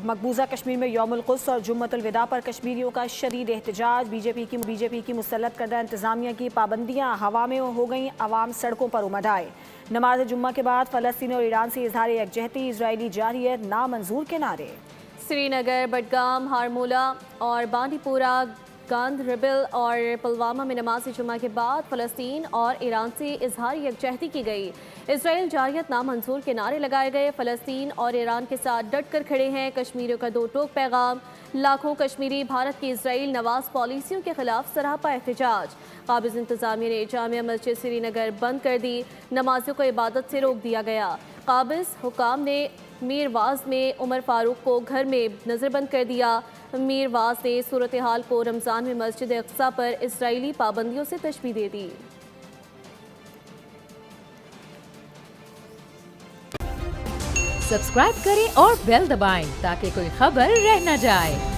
مقبوضہ کشمیر میں یوم القدس اور جمعۃ الوداع پر کشمیریوں کا شدید احتجاج، بی جے پی کی مسلط کردہ انتظامیہ کی پابندیاں ہوا میں ہو گئیں، عوام سڑکوں پر امڈ آئے۔ نماز جمعہ کے بعد فلسطین اور ایران سے اظہار یکجہتی، اسرائیلی جارحیت نامنظور کے نعرے۔ سری نگر، بڈگام، ہارمولہ اور بانڈی پورہ، گاندربل اور پلوامہ میں نماز جمعہ کے بعد فلسطین اور ایران سے اظہار یکجہتی کی گئی۔ اسرائیل جارحیت نامنظور کے نعرے لگائے گئے۔ فلسطین اور ایران کے ساتھ ڈٹ کر کھڑے ہیں، کشمیریوں کا دو ٹوک پیغام۔ لاکھوں کشمیری بھارت کی اسرائیل نواز پالیسیوں کے خلاف سراپا احتجاج۔ قابض انتظامیہ نے جامع مسجد سری نگر بند کر دی، نمازیوں کو عبادت سے روک دیا گیا۔ قابض حکام نے میرواز میں عمر فاروق کو گھر میں نظر بند کر دیا۔ میرواز نے صورتحال کو رمضان میں مسجد اقصی پر اسرائیلی پابندیوں سے تشبیہ دے دی۔ سبسکرائب کریں اور بیل دبائیں تاکہ کوئی خبر رہ نہ جائے۔